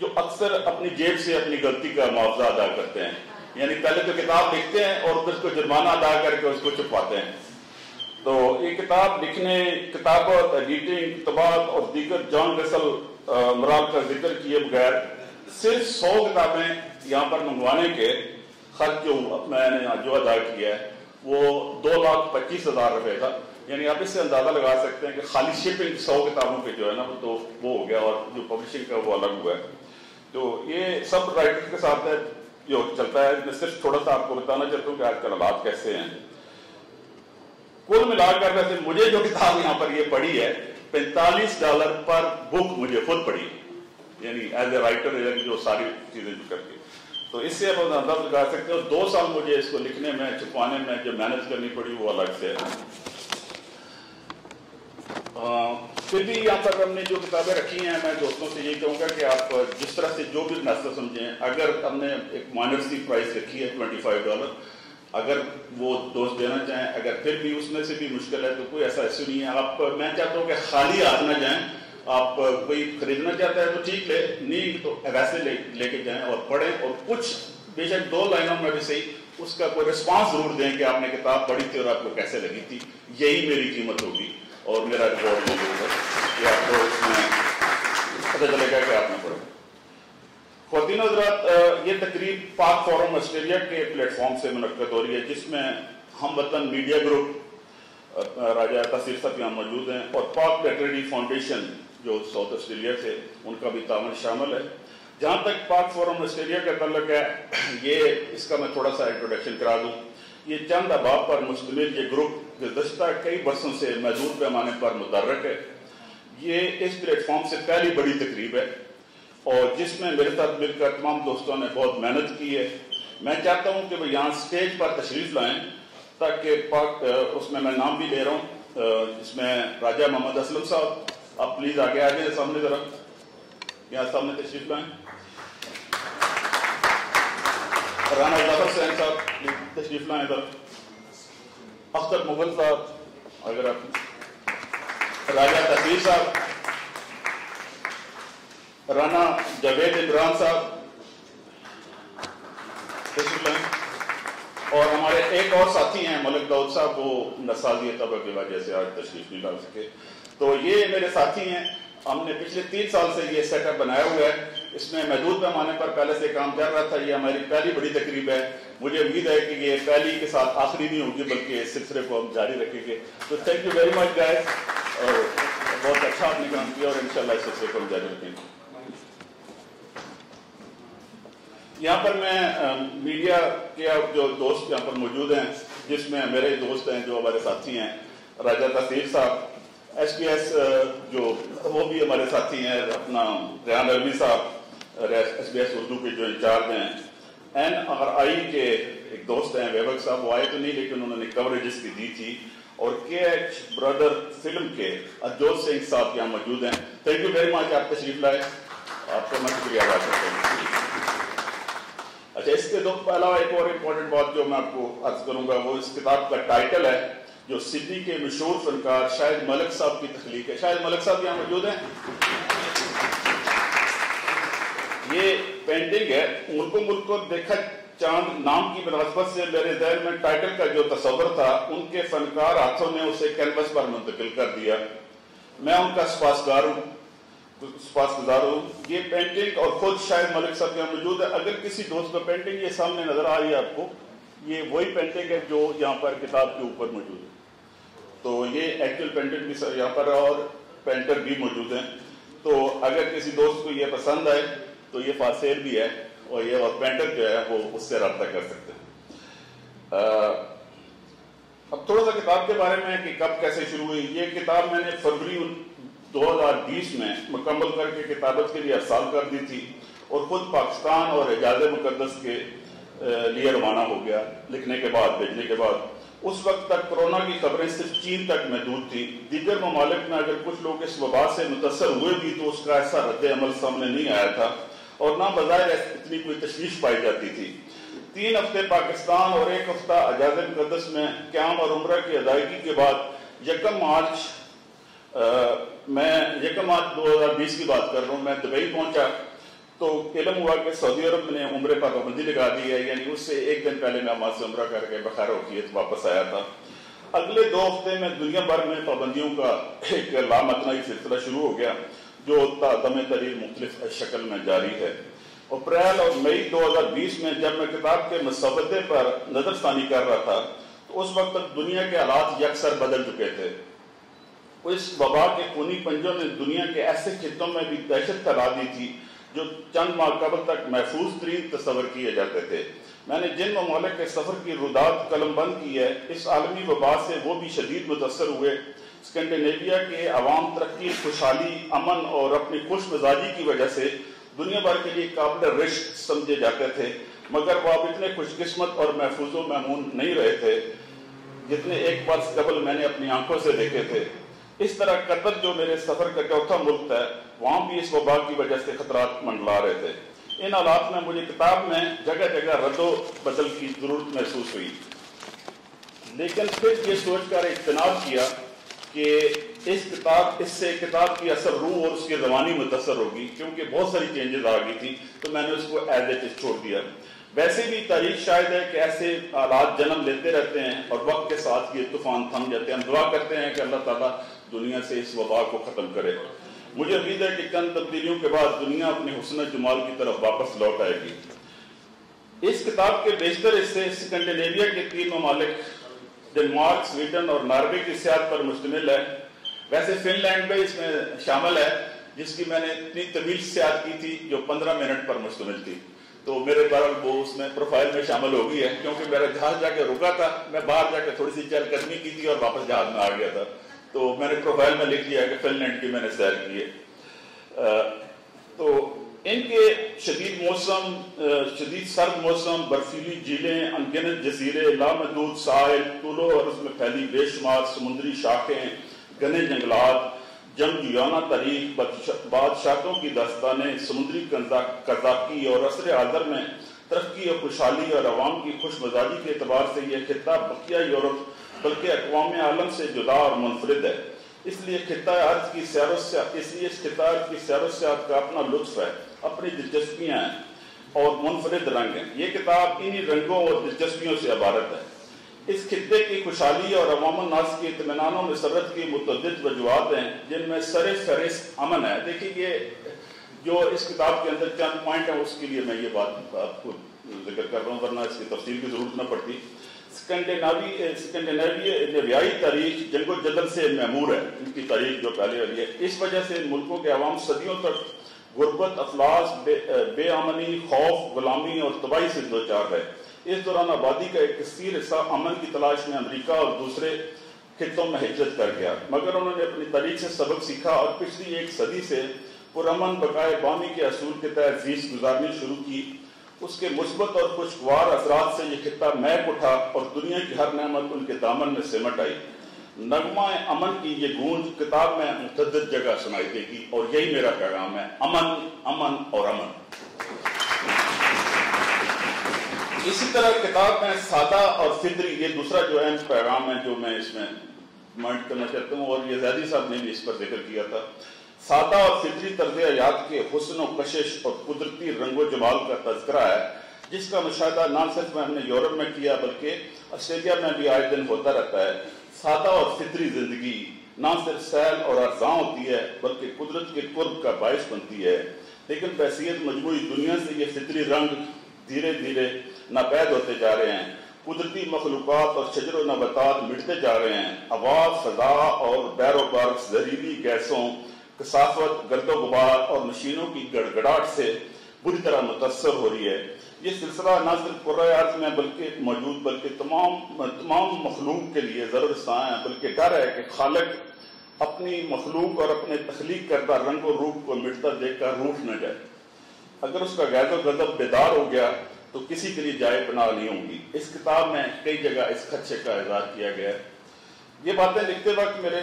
جو اکثر اپنی جیب سے اپنی غلطی کا معاوضہ ادا کرتے ہیں. یعنی پہلے تو کتاب لکھتے ہیں اور پھر اس کو جرمانہ ادا کر کے اس کو چھپاتے ہیں. تو یہ کتاب لکھنے، کتابت، ایڈیٹنگ، طباعت اور دیگر جان رسل امراض کا ذکر کیے بغیر صرف 100 کتابیں یہاں پر منگوانے کے خرچ جو میں نے جو ادا کیا ہے وہ 2,25,000 روپے تھا. یعنی آپ اس سے اندازہ لگا سکتے ہیں کہ خالی شپنگ 100 کتابوں پہ جو ہے نا تو وہ ہو گیا، اور جو پبلشنگ کا وہ الگ ہوا ہے. تو یہ سب رائٹر کے ساتھ ہے جو چلتا ہے. میں صرف تھوڑا سا آپ کو بتانا چاہتا ہوں کہ آج کل حالات کیسے ہیں. کل ملا کر ویسے مجھے جو کتاب یہاں پر یہ پڑھی ہے $45 پر بک مجھے خود پڑھی، یعنی ایز اے رائٹر جو ساری چیزیں جو کر کے. تو اس سے آپ اندازہ لگا سکتے ہو 2 سال مجھے اس کو لکھنے میں، چھپانے میں جو محنت کرنی پڑی وہ الگ سے ہے. پھر بھی یہاں پر ہم نے جو کتابیں رکھی ہیں، میں دوستوں سے یہی کہوں گا کہ آپ جس طرح سے جو بھی مناسب سمجھیں. اگر ہم نے ایک مائنر سی پرائز رکھی ہے $25، اگر وہ دوست دینا چاہیں، اگر پھر بھی اس میں سے بھی مشکل ہے تو کوئی ایسا ایشو نہیں ہے. آپ میں چاہتا ہوں کہ خالی ہاتھ نہ جائیں. آپ کوئی خریدنا چاہتا ہے تو ٹھیک لے، نہیں تو ویسے لے کے جائیں اور پڑھیں، اور کچھ بے شک 2 لائنوں میں بھی صحیح اس کا کوئی رسپانس ضرور دیں کہ آپ نے کتاب پڑھی تھی اور آپ کو کیسے لگی تھی. یہی میری قیمت ہوگی اور میرا ریوارڈ یہ ہوگا کہ آپ کو اس میں پتہ چلے گا کہ آپ نے پڑھا. خواتین حضرات، یہ تقریب پاک فورم آسٹریلیا کے پلیٹ فارم سے منعقد ہو رہی ہے، جس میں ہم وطن میڈیا گروپ راجہ تاثیر صاحب یہاں موجود ہیں، اور پاک لٹریری فاؤنڈیشن جو ساؤتھ آسٹریلیا سے، ان کا بھی تعاون شامل ہے. جہاں تک پاک فورم آسٹریلیا کا تعلق ہے، یہ اس کا میں تھوڑا سا انٹروڈکشن کرا دوں. یہ چند احباب پر مشتمل یہ گروپ گزشتہ کئی برسوں سے محدود پیمانے پر متحرک ہے. یہ اس پلیٹ فارم سے پہلی بڑی تقریب ہے اور جس میں میرے ساتھ مل کر تمام دوستوں نے بہت محنت کی ہے. میں چاہتا ہوں کہ وہ یہاں سٹیج پر تشریف لائیں تاکہ اس میں نام بھی لے رہا ہوں. اس میں راجہ محمد اسلم صاحب، آپ پلیز آگے آ جائیں سامنے، ذرا یہاں سامنے تشریف لائیں. رانا ظفر حسین صاحب پلیز تشریف لائیں ذرا. اختر مغل صاحب اگر آپ، راجہ تصویر صاحب، رانا جاوید عمران صاحب تشریف لائیں. اور ہمارے ایک اور ساتھی ہیں ملک داؤد صاحب، وہ نسازی طبع کی وجہ سے آج تشریف نہیں لا سکے. تو یہ میرے ساتھی ہیں. ہم نے پچھلے 3 سال سے یہ سیٹ اپ بنایا ہوا ہے. اس میں محدود پیمانے پر پہلے سے کام چل رہا تھا. یہ ہماری پہلی بڑی تقریب ہے. مجھے امید ہے کہ یہ پہلی کے ساتھ آخری نہیں ہوگی، بلکہ اس سلسلے کو ہم جاری رکھیں گے. تو thank you very much guys, اور بہت اچھا آپ نے کام کیا، اور انشاءاللہ اس سلسلے کو ہم جاری رکھیں گے. یہاں پر میں میڈیا کے جو دوست یہاں پر موجود ہیں، جس میں میرے دوست ہیں جو ہمارے ساتھی ہیں، راجہ تاثیر صاحب، SBS جو وہ بھی ہمارے ساتھی ہیں، اپنا ریحان علوی صاحب SBS اردو کے جو انچارج ہیں، NRI کے ایک دوست ہیں ویبک صاحب، وہ آئے تو نہیں لیکن انہوں نے کوریج اس کی دی تھی، اور KH برادر فلم کے اجوت سنگھ صاحب یہاں موجود ہیں. تھینک یو ویری مچ، آپ تشریف لائے، آپ کا میں شکریہ ادا کرتا ہوں. اچھا، اس کے علاوہ ایک اور امپورٹنٹ بات جو میں آپ کو عرض کروں گا، وہ اس کتاب کا ٹائٹل ہے جو سڈنی کے مشہور فنکار شاہد ملک صاحب کی تخلیق ہے. شاہد ملک صاحب یہاں موجود ہیں. یہ پینٹنگ ہے ملک کو دیکھا چاند نام کی مناسبت سے میرے ذہن میں ٹائٹل کا جو تصور تھا، ان کے فنکار ہاتھوں نے اسے کینوس پر منتقل کر دیا. میں ان کا سپاسگزار ہوں. یہ پینٹنگ اور خود شاہد ملک صاحب یہاں موجود ہے. اگر کسی دوست کو پینٹنگ یہ سامنے نظر آ رہی ہے آپ کو، یہ وہی پینٹنگ ہے جو یہاں پر کتاب کے اوپر موجود ہے. تو یہ ایکچوئل پینٹنگ بھی یہاں پر اور پینٹر بھی موجود ہیں. تو اگر کسی دوست کو یہ پسند آئے تو یہ فار سیل بھی ہے، اور یہ اور پینٹر جو ہے وہ اس سے رابطہ کر سکتے ہیں. اب تھوڑا سا کتاب کے بارے میں کہ کب کیسے شروع ہوئی. یہ کتاب میں نے فروری 2020 میں مکمل کر کے کتابت کے لیے ارسال کر دی تھی، اور خود پاکستان اور حجاز مقدس کے لیے روانہ ہو گیا لکھنے کے بعد، بھیجنے کے بعد. اس وقت تک کرونا کی خبریں صرف چین تک محدود تھی. دیگر ممالک میں اگر کچھ لوگ اس وبا سے متاثر ہوئے بھی تو اس کا ایسا رد عمل سامنے نہیں آیا تھا، اور نہ بظاہر اتنی کوئی تشویش پائی جاتی تھی. 3 ہفتے پاکستان اور 1 ہفتہ حجاز مقدس میں قیام اور عمرہ کی ادائیگی کے بعد 1 مارچ 2020 کی بات کر رہا ہوں، میں دبئی پہنچا. تو علم ہوا کہ سعودی عرب نے عمرے پر پابندی لگا دی ہے، یعنی اس سے ایک دن پہلے میں وہاں سے عمرہ کر کے بخیر وفیت واپس آیا تھا۔ اگلے 2 ہفتے میں دنیا بھر میں پابندیوں کا ایک لامتناہی سلسلہ شروع ہو گیا جو دم تریر مختلف شکل میں جاری ہے۔ اپریل اور مئی 2020 میں جب میں کتاب کے مسودے پر نظر ثانی کر رہا تھا تو اس وقت تک دنیا کے حالات یکسر بدل چکے تھے۔ اس وبا کے خونی پنجوں نے دنیا کے ایسے خطوں میں بھی دہشت پھیلا دی تھی جو چند ماہ قبل تک محفوظ ترین تصور کیے جاتے تھے۔ میں نے جن ممالک کے سفر کی رودات قلم بند کی ہے، اس عالمی وبا سے وہ بھی شدید متاثر ہوئے۔ اسکینڈینیویا کے عوام ترقی، خوشحالی، امن اور اپنی خوش مزاجی کی وجہ سے دنیا بھر کے لیے قابل رشک سمجھے جاتے تھے، مگر وہ اب اتنے خوش قسمت اور محفوظ و مامون نہیں رہے تھے جتنے ایک برس قبل میں نے اپنی آنکھوں سے دیکھے تھے۔ اس طرح قطر جو میرے سفر کا چوتھا ملک ہے، وہاں بھی اس وبا کی وجہ سے خطرات منڈلا رہے تھے۔ ان حالات میں مجھے کتاب میں جگہ جگہ رد و بدل کی ضرورت محسوس ہوئی، لیکن پھر یہ سوچ کر اجتناب کیا کہ اس سے کتاب کی اثر روح اور اس کی زبانی متاثر ہوگی، کیونکہ بہت ساری چینجز آ گئی تھی، تو میں نے اس کو ایز اٹ از چھوڑ دیا۔ ویسے بھی تاریخ شاید ہے کہ ایسے حالات جنم لیتے رہتے ہیں اور وقت کے ساتھ یہ طوفان تھم جاتے ہیں۔ ہم دعا کرتے ہیں کہ اللہ تعالیٰ دنیا سے اس وبا کو ختم کرے۔ مجھے امید ہے کہ چند تبدیلیوں کے بعد دنیا اپنے حسن جمال کی طرف واپس لوٹ آئے گی۔ اس کتاب کے بیشتر حصے اسکینڈینیویا کے 3 ممالک ڈنمارک، سویڈن اور ناروے کی سیاحت پر مشتمل ہے۔ ویسے فن لینڈ بھی اس میں شامل ہے، جس کی میں نے اتنی طویل سیاحت کی تھی جو 15 منٹ پر مشتمل تھی، تو میرے بہرحال وہ اس میں پروفائل میں شامل ہو گئی ہے، کیونکہ میرا جہاز جا کے رکا تھا، میں باہر جا کے تھوڑی سی چہل قدمی کی تھی اور واپس جہاز میں آ گیا تھا، تو میں نے پروفائل میں لکھ دیا کہ فن لینڈ کی میں نے سیر کی ہے۔ تو ان کے شدید موسم، شدید سرد موسم، برفیلی جھیلیں، انگنت جزیرے، لامحدود ساحل، طول و عرض میں پھیلی بے شمار سمندری شاخیں، گھنے جنگلات، جنگجویانہ تاریخ، بادشاہتوں کی داستانیں، سمندری قزاقی اور عصر حاضر میں ترقی اور خوشحالی اور عوام کی خوش مزاجی کے اعتبار سے یہ خطہ بقیہ یورپ بلکہ اقوام عالم سے جدا اور منفرد ہے۔ اس لیے خطہ ارض کی سیر و سیاحت کا اپنا لطف ہے، اپنی دلچسپیاں ہیں اور منفرد رنگ ہیں۔ یہ کتاب انہی رنگوں اور دلچسپیوں سے عبارت ہے۔ اس خطے کی خوشحالی اور عوام الناس کی اطمینان و مسرت کی متعدد وجوہات ہیں، جن میں سر فہرست امن ہے۔ دیکھیے یہ جو اس کتاب کے اندر چند پوائنٹ ہیں، اس کے لیے میں یہ بات آپ کو ذکر کر رہا ہوں، ورنہ اس کی تفصیل کی ضرورت نہ پڑتی۔ اسکینڈینیویائی تاریخ جنگ و جدل سے معمور ہے، ان کی تاریخ جو پہلے والی ہے۔ اس وجہ سے ان ملکوں کے عوام صدیوں تک غربت، افلاس، بے امنی، خوف، غلامی اور تباہی سے دوچار ہے۔ اس دوران آبادی کا ایک کثیر حصہ امن کی تلاش میں امریکہ اور دوسرے خطوں میں ہجرت کر گیا، مگر انہوں نے اپنی تاریخ سے سبق سیکھا اور پچھلی 1 صدی سے پرامن بقائے بامی کے اصول کے تحت زندگی گزارنی شروع کی۔ اس کے مثبت اور خوشگوار اثرات سے یہ خطہ محک اٹھا اور دنیا کی ہر نعمت ان کے دامن میں سمٹ آئی۔ نغمہ امن کی یہ گونج کتاب میں متعدد جگہ سنائی دے گی، اور یہی میرا پیغام ہے، امن، امن اور امن۔ اسی طرح کتاب میں سادہ اور فطری، یہ دوسرا جو اہم پیغام ہے جو میں اس میں کمنٹ کرنا چاہتا ہوں، اور یہ زیدی صاحب نے بھی اس پر ذکر کیا تھا۔ سادہ اور فطری طرز حیات کے حسن و کشش اور قدرتی رنگ و جمال کا تذکرہ ہے، جس کا مشاہدہ نہ صرف ہم نے یورپ میں کیا بلکہ آسٹریلیا میں بھی آئے دن ہوتا رہتا ہے۔ سادہ اور فطری زندگی نہ صرف سہل اور ارزاں ہوتی ہے بلکہ قدرت کے قرب کا باعث بنتی ہے، لیکن بحیثیت مجموعی دنیا سے یہ فطری رنگ دھیرے دھیرے ناپید ہوتے جا رہے ہیں۔ قدرتی مخلوقات اور شجر و نباتات مٹتے جا رہے ہیں۔ ہوا، فضا اور بیر و برق زہریلی گیسوں، کثافت، گرد و غبار اور مشینوں کی گڑگڑاہٹ سے بری طرح متاثر ہو رہی ہے۔ یہ سلسلہ نہ صرف کرۂ ارض میں بلکہ تمام مخلوق کے لیے ضرور ساں ہے، بلکہ ڈر ہے کہ خالق اپنی مخلوق اور اپنے تخلیق کردہ رنگ و روپ کو مٹتا دیکھ کر روٹھ نہ جائے۔ اگر اس کا غیظ و غضب بیدار ہو گیا تو کسی کے لیے جائے پناہ نہیں ہوں گی۔ اس کتاب میں کئی جگہ اس خدشے کا اظہار کیا گیا ہے۔ یہ باتیں لکھتے وقت میرے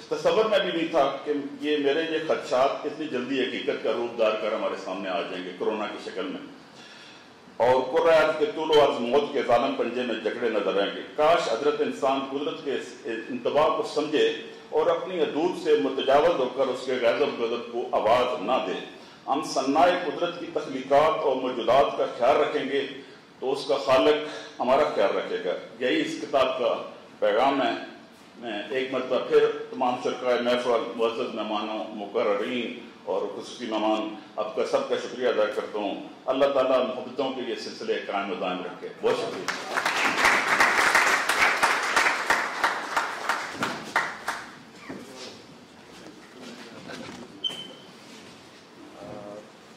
تصور میں بھی نہیں تھا کہ میرے یہ خدشات اتنی جلدی حقیقت کا روپ دار کر ہمارے سامنے آ جائیں گے کورونا کی شکل میں، اور کرۂ ارض کے طول و عرض موت کے ظالم پنجے میں جکڑے نظر آئیں گے۔ کاش حضرت انسان قدرت کے انتباہ کو سمجھے اور اپنی حدود سے متجاوز ہو کر اس کے غیظ و غضب کو آواز نہ دے۔ ہم صنائے قدرت کی تخلیقات اور موجودات کا خیال رکھیں گے تو اس کا خالق ہمارا خیال رکھے گا. یہی اس کتاب کا پیغام ہے. میں ایک مرتبہ پھر تمام شرکائے محفل، معزز مہمانوں، مقررین اور خصوصی مہمان، آپ کا سب کا شکریہ ادا کرتا ہوں. اللہ تعالیٰ محبتوں کے یہ سلسلے قائم و دائم رکھے. بہت شکریہ.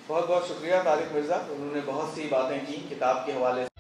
بہت بہت شکریہ طارق مرزا. انہوں نے بہت سی باتیں کی کتاب کے حوالے سے.